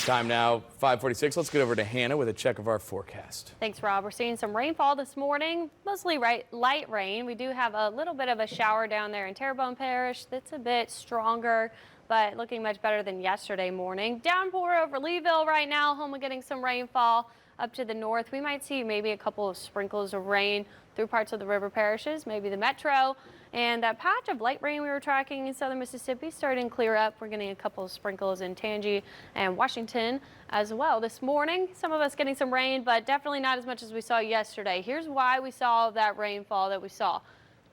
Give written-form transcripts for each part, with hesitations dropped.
Time now, 5:46. Let's get over to Hannah with a check of our forecast. Thanks, Rob. We're seeing some rainfall this morning, mostly light rain. We do have a little bit of a shower down there in Terrebonne Parish that's a bit stronger, but looking much better than yesterday morning. Downpour over Leeville right now. Home getting some rainfall up to the north. We might see maybe a couple of sprinkles of rain through parts of the river parishes, maybe the metro. And that patch of light rain we were tracking in southern Mississippi starting to clear up. We're getting a couple of sprinkles in Tangi and Washington as well this morning. Some of us getting some rain, but definitely not as much as we saw yesterday. Here's why we saw that rainfall that we saw.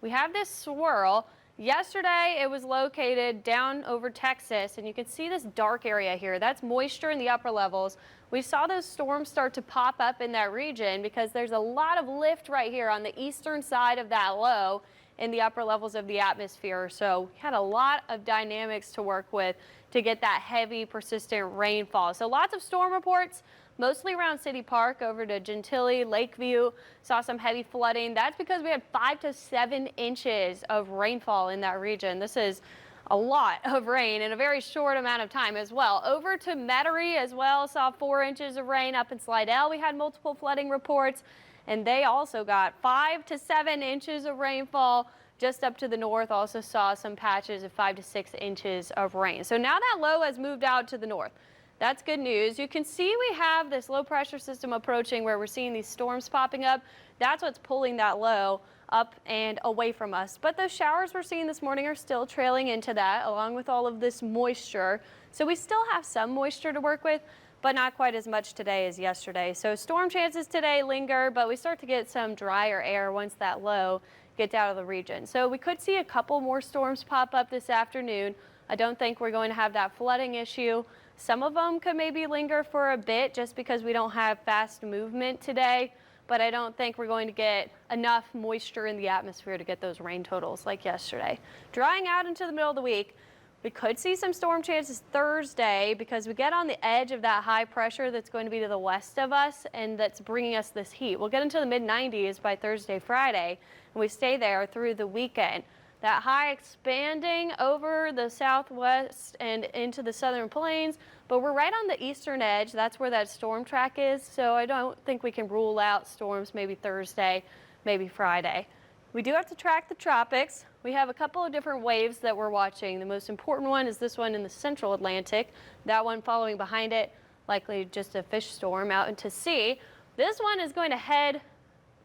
We have this swirl. Yesterday, it was located down over Texas, and you can see this dark area here. That's moisture in the upper levels. We saw those storms start to pop up in that region because there's a lot of lift right here on the eastern side of that low in the upper levels of the atmosphere. So we had a lot of dynamics to work with to get that heavy, persistent rainfall. So lots of storm reports, mostly around City Park over to Gentilly, Lakeview. Saw some heavy flooding. That's because we had 5 to 7 inches of rainfall in that region. This is a lot of rain in a very short amount of time as well. Over to Metairie as well, saw 4 inches of rain. Up in Slidell, we had multiple flooding reports, and they also got 5 to 7 inches of rainfall. Just up to the north, also saw some patches of 5 to 6 inches of rain. So now that low has moved out to the north. That's good news. You can see we have this low pressure system approaching where we're seeing these storms popping up. That's what's pulling that low up and away from us. But those showers we're seeing this morning are still trailing into that, along with all of this moisture. So we still have some moisture to work with, but not quite as much today as yesterday. So storm chances today linger, but we start to get some drier air once that low gets out of the region. So we could see a couple more storms pop up this afternoon. I don't think we're going to have that flooding issue. Some of them could maybe linger for a bit just because we don't have fast movement today, but I don't think we're going to get enough moisture in the atmosphere to get those rain totals like yesterday. Drying out into the middle of the week. We could see some storm chances Thursday because we get on the edge of that high pressure that's going to be to the west of us and that's bringing us this heat. We'll get into the mid-90s by Thursday, Friday, and we stay there through the weekend. That high expanding over the southwest and into the southern plains, but we're right on the eastern edge. That's where that storm track is, so I don't think we can rule out storms maybe Thursday, maybe Friday. We do have to track the tropics. We have a couple of different waves that we're watching. The most important one is this one in the central Atlantic. That one following behind it, likely just a fish storm out into sea. This one is going to head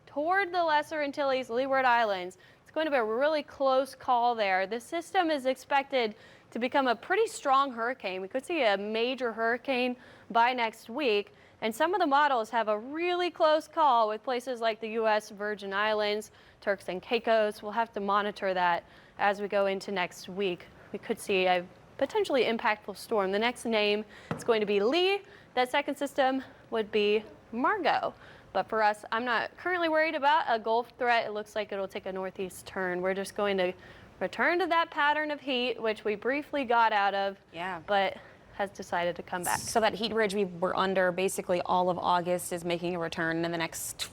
toward the Lesser Antilles, Leeward Islands. It's going to be a really close call there. This system is expected to become a pretty strong hurricane. We could see a major hurricane by next week. And some of the models have a really close call with places like the U.S. Virgin Islands, Turks and Caicos. We'll have to monitor that as we go into next week. We could see a potentially impactful storm. The next name is going to be Lee. That second system would be Margot. But for us, I'm not currently worried about a Gulf threat. It looks like it'll take a northeast turn. We're just going to return to that pattern of heat, which we briefly got out of. Yeah. But has decided to come back. So that heat ridge we were under basically all of August is making a return in the next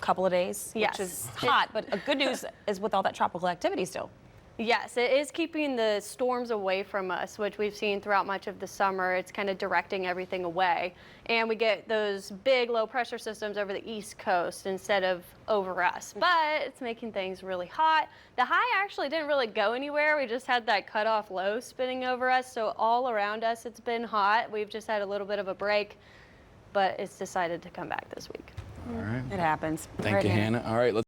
couple of days, yes. Which is hot. But a good news is with all that tropical activity still. Yes, it is keeping the storms away from us, which we've seen throughout much of the summer. It's kind of directing everything away. And we get those big low pressure systems over the East Coast instead of over us. But it's making things really hot. The high actually didn't really go anywhere. We just had that cutoff low spinning over us. So all around us, it's been hot. We've just had a little bit of a break, but it's decided to come back this week. All right. It happens. Thank you, Hannah. All right. Let's